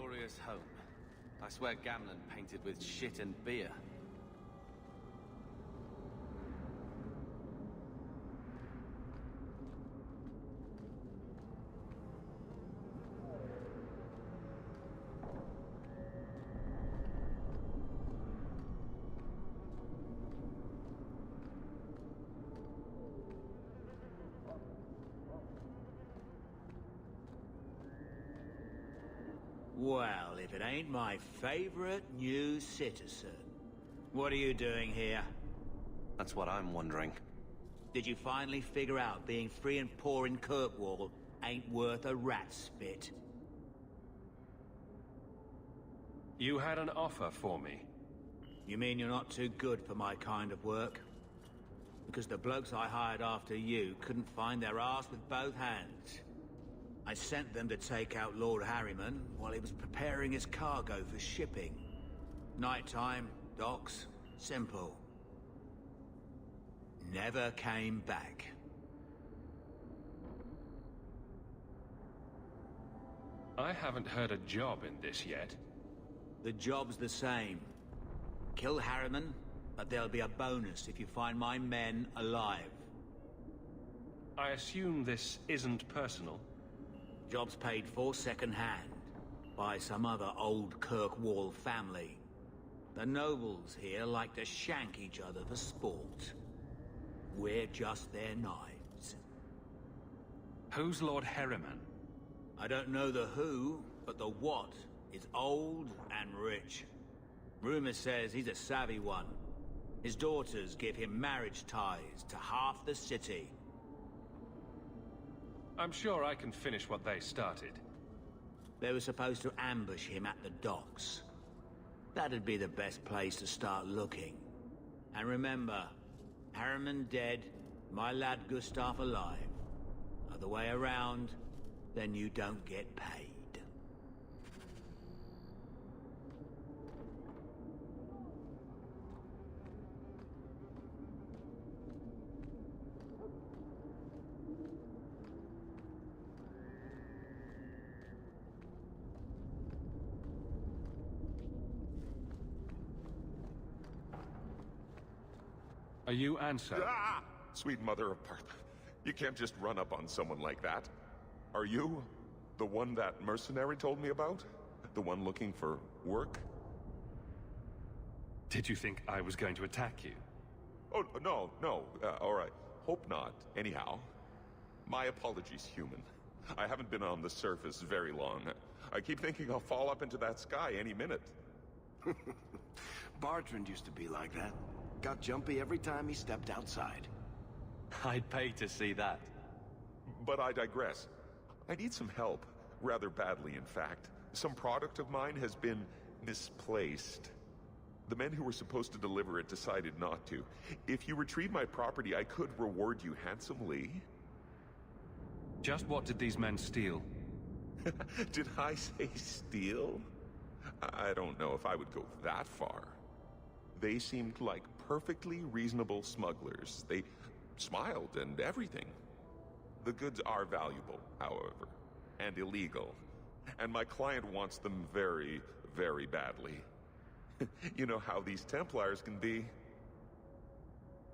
glorious home. I swear Gamlen painted with shit and beer. Well, if it ain't my favorite new citizen. What are you doing here? That's what I'm wondering. Did you finally figure out being free and poor in Kirkwall ain't worth a rat's spit? You had an offer for me. You mean you're not too good for my kind of work? Because the blokes I hired after you couldn't find their arse with both hands. I sent them to take out Lord Harriman while he was preparing his cargo for shipping. Nighttime, docks, simple. Never came back. I haven't heard a job in this yet. The job's the same. Kill Harriman, but there'll be a bonus if you find my men alive. I assume this isn't personal. Job's paid for second-hand, by some other old Kirkwall family. The nobles here like to shank each other for sport. We're just their knives. Who's Lord Harriman? I don't know the who, but the what is old and rich. Rumor says he's a savvy one. His daughters give him marriage ties to half the city. I'm sure I can finish what they started. They were supposed to ambush him at the docks. That'd be the best place to start looking. And remember, Harriman dead, my lad Gustav alive. Other way around, then you don't get paid. Are you Ansel? Ah! Sweet mother of Parth. You can't just run up on someone like that. Are you the one that mercenary told me about? The one looking for work? Did you think I was going to attack you? Oh, no, no. All right. Hope not. Anyhow, my apologies, human. I haven't been on the surface very long. I keep thinking I'll fall up into that sky any minute. Bartrand used to be like that. Got jumpy every time he stepped outside. I'd pay to see that. But I digress. I need some help. Rather badly, in fact. Some product of mine has been misplaced. The men who were supposed to deliver it decided not to. If you retrieve my property, I could reward you handsomely. Just what did these men steal? Did I say steal? I don't know if I would go that far. They seemed like perfectly reasonable smugglers. They smiled and everything. The goods are valuable, however, and illegal. And my client wants them very, very badly. You know how these Templars can be.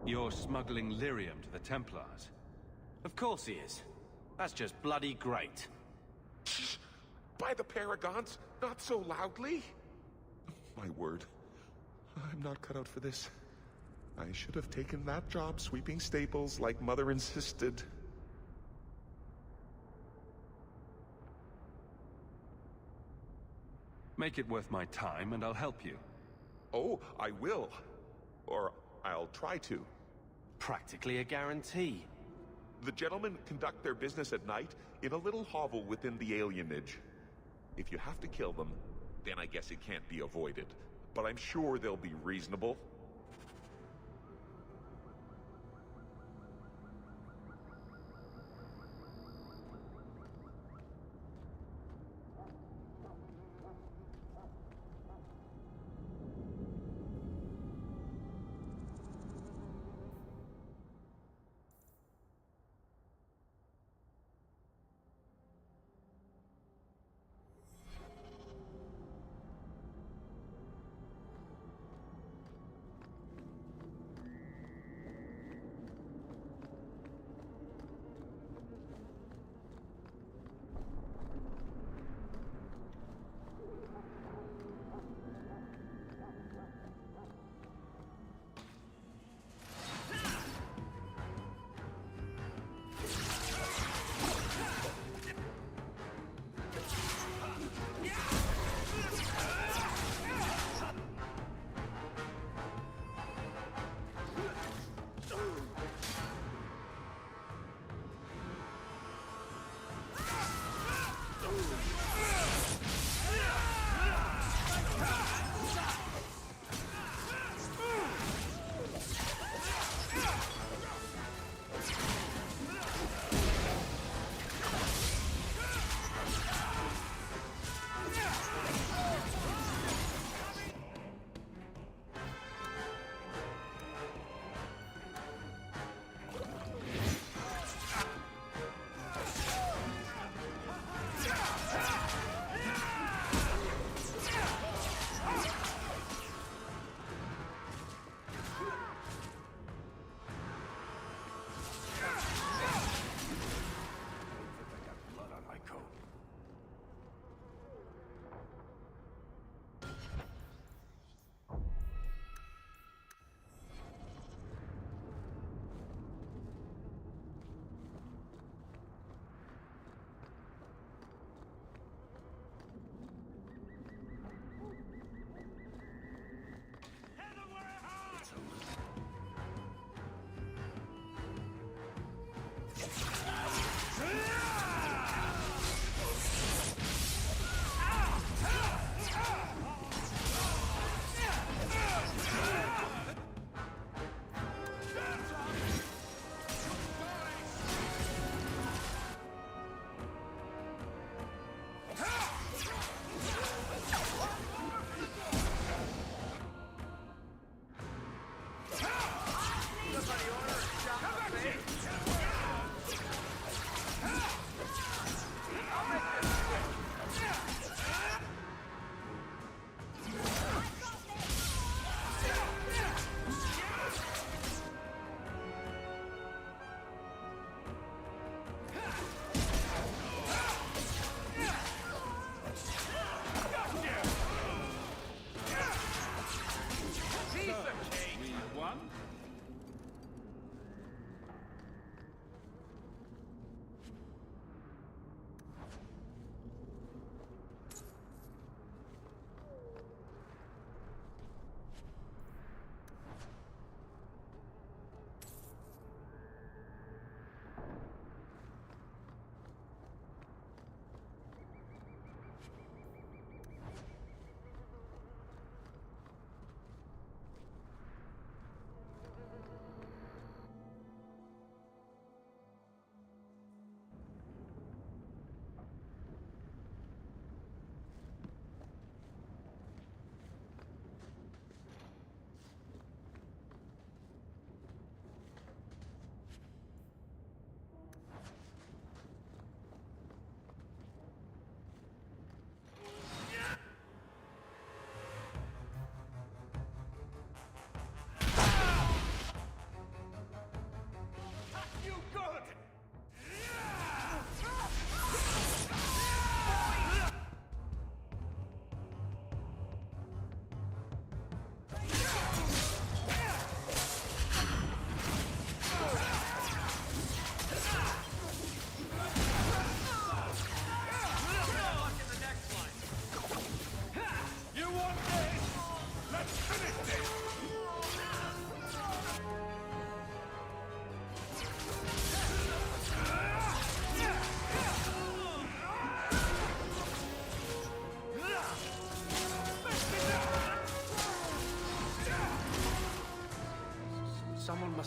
You're smuggling lyrium to the Templars. Of course he is. That's just bloody great. Shh! By the Paragons, not so loudly! My word. I'm not cut out for this. I should have taken that job sweeping stables like Mother insisted. Make it worth my time and I'll help you. Oh, I will. Or I'll try to. Practically a guarantee. The gentlemen conduct their business at night in a little hovel within the alienage. If you have to kill them, then I guess it can't be avoided. But I'm sure they'll be reasonable.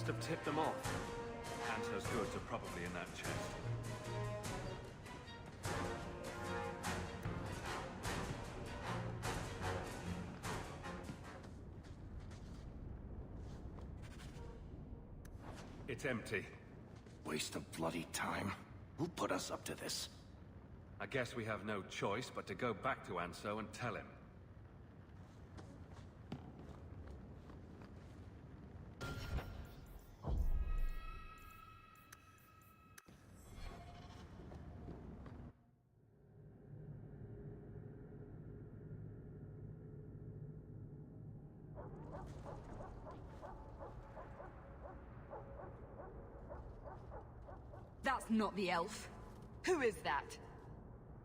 have tipped them off. Anso's goods are probably in that chest. It's empty. Waste of bloody time. Who put us up to this? I guess we have no choice but to go back to Anso and tell him. That's not the elf. Who is that?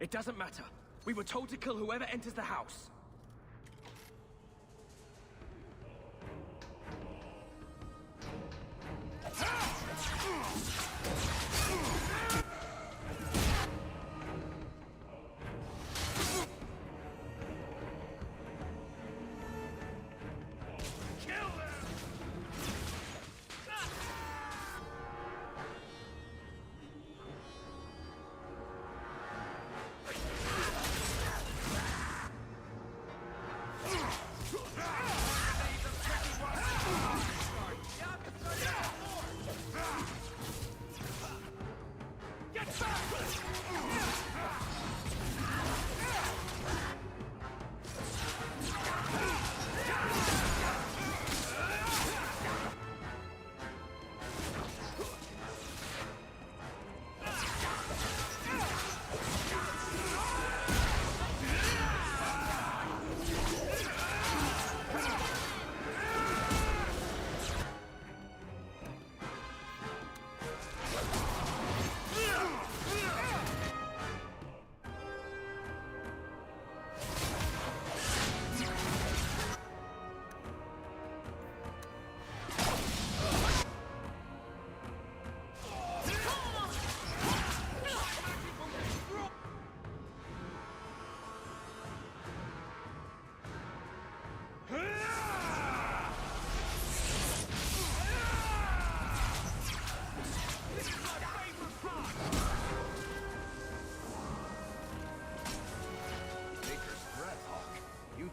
It doesn't matter. We were told to kill whoever enters the house.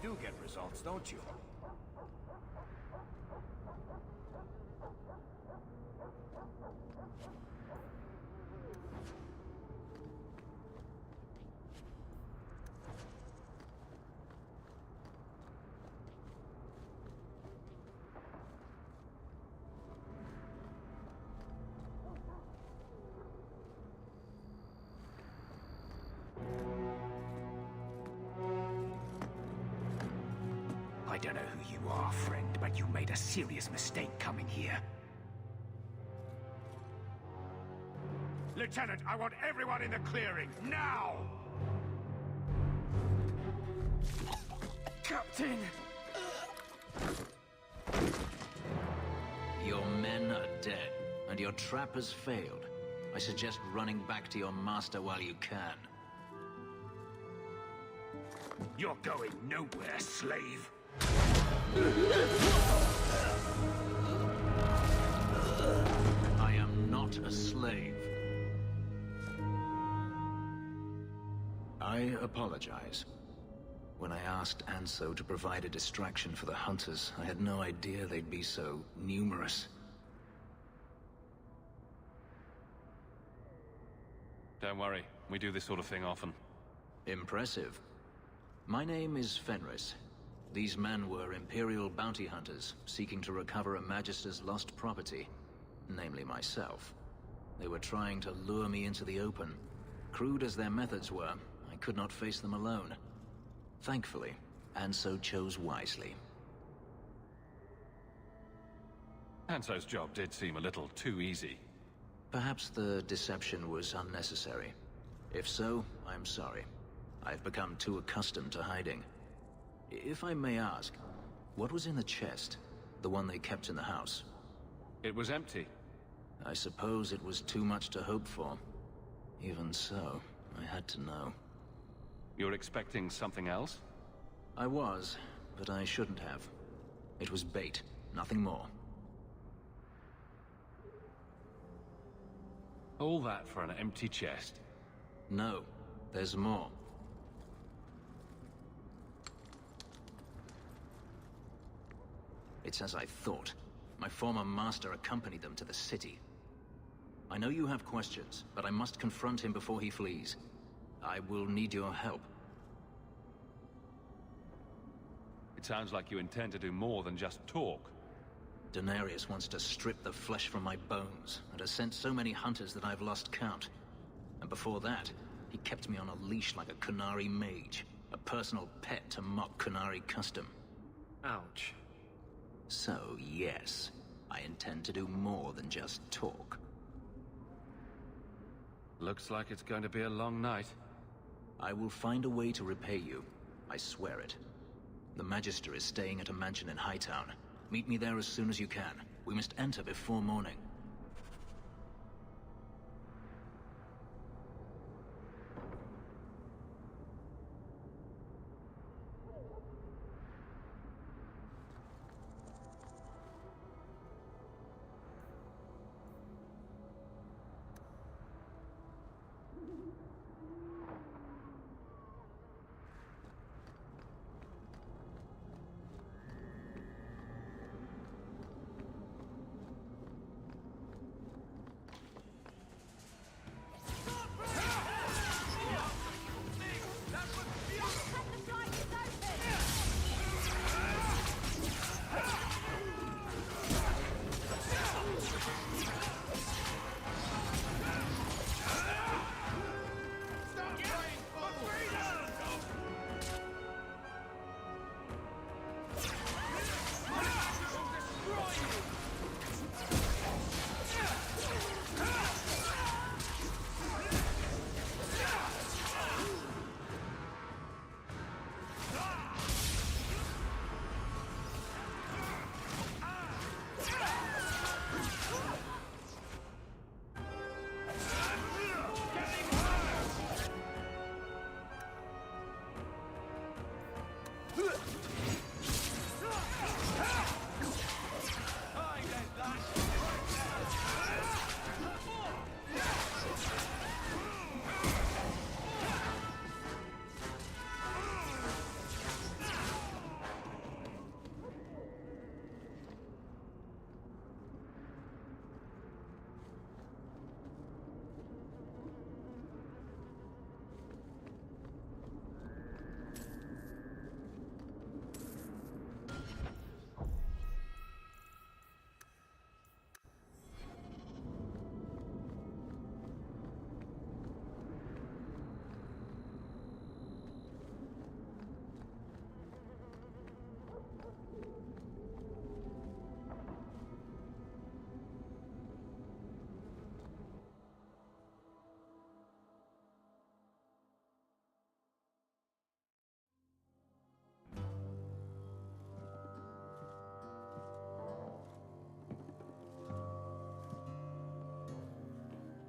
You get results, don't you? I don't know who you are, friend, but you made a serious mistake coming here. Lieutenant, I want everyone in the clearing, now! Captain! Your men are dead, and your trap has failed. I suggest running back to your master while you can. You're going nowhere, slave! I am not a slave. I apologize. When I asked Anso to provide a distraction for the hunters, I had no idea they'd be so numerous. Don't worry, we do this sort of thing often. Impressive. My name is Fenris. These men were Imperial bounty hunters, seeking to recover a Magister's lost property, namely myself. They were trying to lure me into the open. Crude as their methods were, I could not face them alone. Thankfully, Anso chose wisely. Anso's job did seem a little too easy. Perhaps the deception was unnecessary. If so, I'm sorry. I've become too accustomed to hiding. If I may ask, what was in the chest? The one they kept in the house? It was empty. I suppose it was too much to hope for. Even so, I had to know. You're expecting something else? I was, but I shouldn't have. It was bait, nothing more. All that for an empty chest. No, there's more. It's as I thought. My former master accompanied them to the city. I know you have questions, but I must confront him before he flees. I will need your help. It sounds like you intend to do more than just talk. Daenerys wants to strip the flesh from my bones, and has sent so many hunters that I've lost count. And before that, he kept me on a leash like a Qunari mage, a personal pet to mock Qunari custom. Ouch. So, yes, I intend to do more than just talk. Looks like it's going to be a long night. I will find a way to repay you. I swear it. The Magister is staying at a mansion in Hightown. Meet me there as soon as you can. We must enter before morning.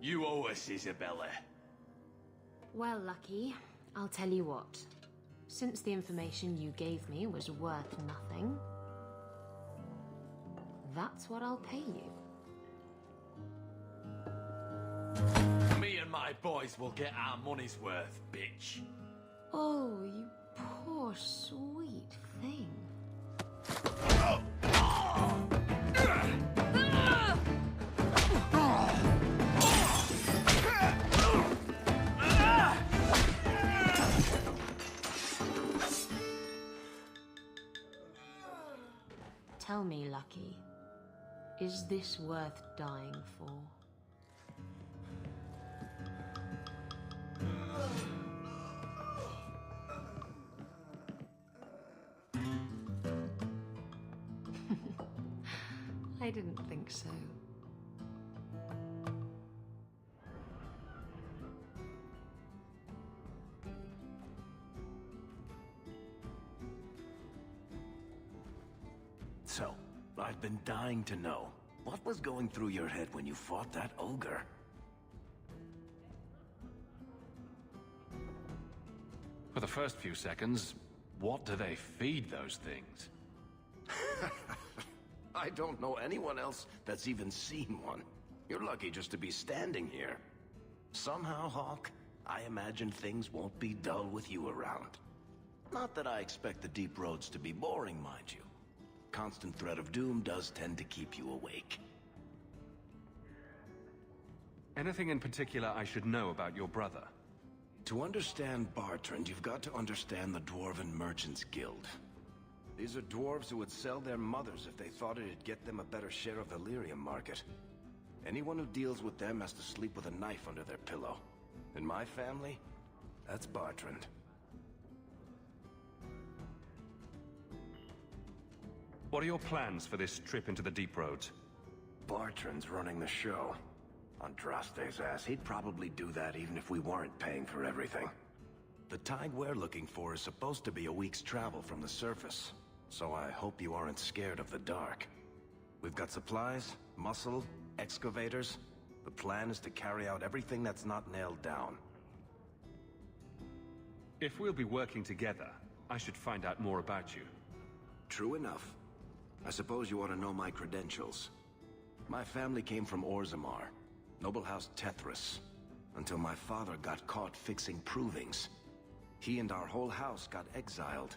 You owe us, Isabella. Well, Lucky, I'll tell you what. Since the information you gave me was worth nothing, that's what I'll pay you. Me and my boys will get our money's worth, bitch. Oh, you poor sweet thing. Tell me, Lucky, is this worth dying for? I didn't think so. So, I've been dying to know. What was going through your head when you fought that ogre? For the first few seconds, what do they feed those things? I don't know anyone else that's even seen one. You're lucky just to be standing here. Somehow, Hawk, I imagine things won't be dull with you around. Not that I expect the deep roads to be boring, mind you. Constant threat of doom does tend to keep you awake. Anything in particular I should know about your brother? To understand Bartrand, you've got to understand the Dwarven Merchants Guild. These are dwarves who would sell their mothers if they thought it'd get them a better share of the lyrium market. Anyone who deals with them has to sleep with a knife under their pillow. In my family, that's Bartrand. What are your plans for this trip into the Deep Roads? Bartrand's running the show. Andraste's ass, he'd probably do that even if we weren't paying for everything. The tide we're looking for is supposed to be a week's travel from the surface, so I hope you aren't scared of the dark. We've got supplies, muscle, excavators. The plan is to carry out everything that's not nailed down. If we'll be working together, I should find out more about you. True enough. I suppose you ought to know my credentials. My family came from Orzammar, Noble House Tethras, until my father got caught fixing provings. He and our whole house got exiled.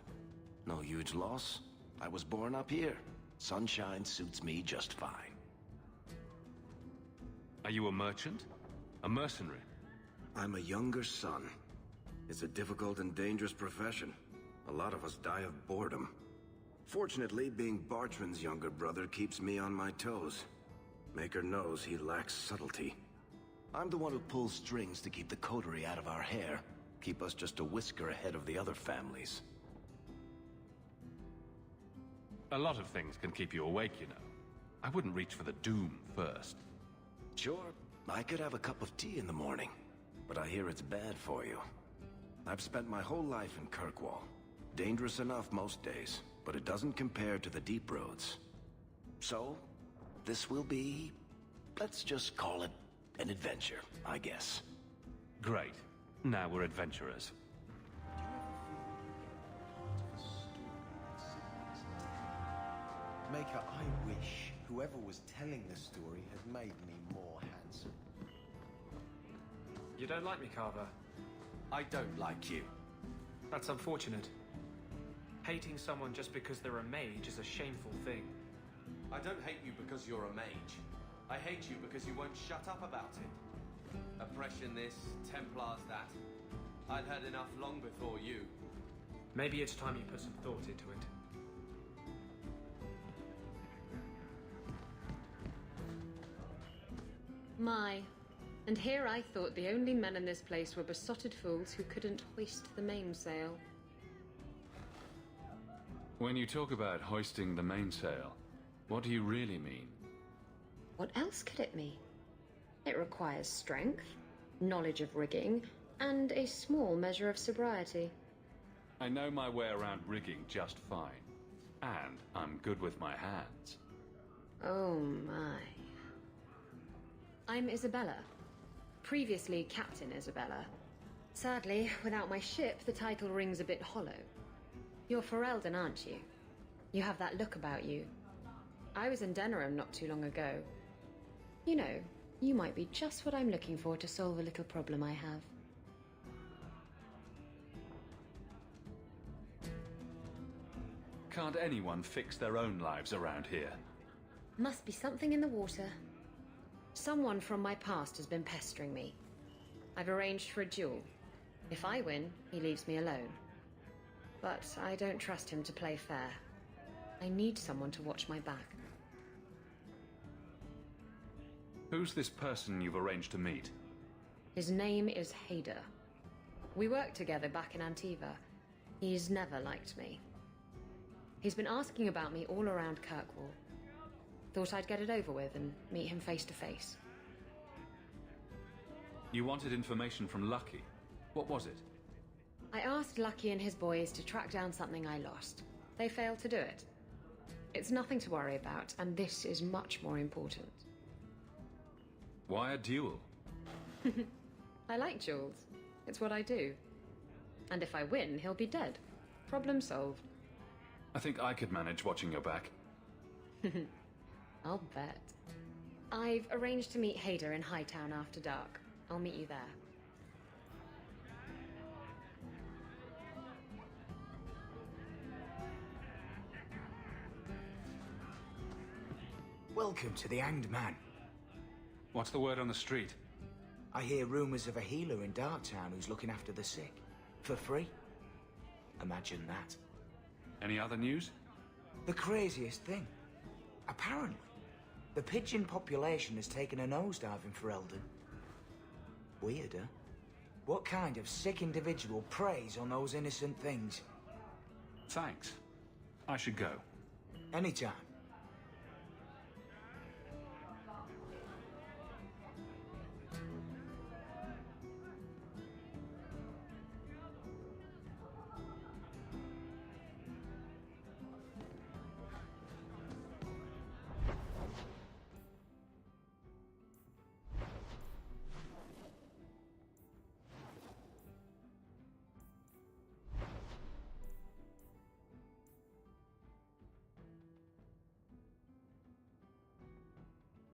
No huge loss. I was born up here. Sunshine suits me just fine. Are you a merchant? A mercenary? I'm a younger son. It's a difficult and dangerous profession. A lot of us die of boredom. Fortunately, being Bartrand's younger brother keeps me on my toes. Maker knows he lacks subtlety. I'm the one who pulls strings to keep the coterie out of our hair. Keep us just a whisker ahead of the other families. A lot of things can keep you awake, you know. I wouldn't reach for the doom first. Sure, I could have a cup of tea in the morning, but I hear it's bad for you. I've spent my whole life in Kirkwall. Dangerous enough most days, but it doesn't compare to the Deep Roads. So, this will be, let's just call it an adventure, I guess. Great. Now we're adventurers. Maker, I wish whoever was telling the story had made me more handsome. You don't like me, Carver? I don't like you. That's unfortunate. Hating someone just because they're a mage is a shameful thing. I don't hate you because you're a mage. I hate you because you won't shut up about it. Oppression this, Templars that. I'd had enough long before you. Maybe it's time you put some thought into it. My. And here I thought the only men in this place were besotted fools who couldn't hoist the mainsail. When you talk about hoisting the mainsail, what do you really mean? What else could it mean? It requires strength, knowledge of rigging, and a small measure of sobriety. I know my way around rigging just fine. And I'm good with my hands. Oh my. I'm Isabella. Previously Captain Isabella. Sadly, without my ship, the title rings a bit hollow. You're Ferelden, aren't you? You have that look about you. I was in Denerim not too long ago. You know, you might be just what I'm looking for to solve a little problem I have. Can't anyone fix their own lives around here? Must be something in the water. Someone from my past has been pestering me. I've arranged for a duel. If I win, he leaves me alone. But I don't trust him to play fair. I need someone to watch my back. Who's this person you've arranged to meet? His name is Hader. We worked together back in Antiva. He's never liked me. He's been asking about me all around Kirkwall. Thought I'd get it over with and meet him face to face. You wanted information from Lucky. What was it? I asked Lucky and his boys to track down something I lost. They failed to do it. It's nothing to worry about, and this is much more important. Why a duel? I like duels. It's what I do. And if I win, he'll be dead. Problem solved. I think I could manage watching your back. I'll bet. I've arranged to meet Hader in Hightown after dark. I'll meet you there. Welcome to the Hanged Man. What's the word on the street? I hear rumors of a healer in Darktown who's looking after the sick. For free. Imagine that. Any other news? The craziest thing. Apparently, the pigeon population has taken a nosedive in Ferelden. Weird, huh? What kind of sick individual preys on those innocent things? Thanks. I should go. Anytime.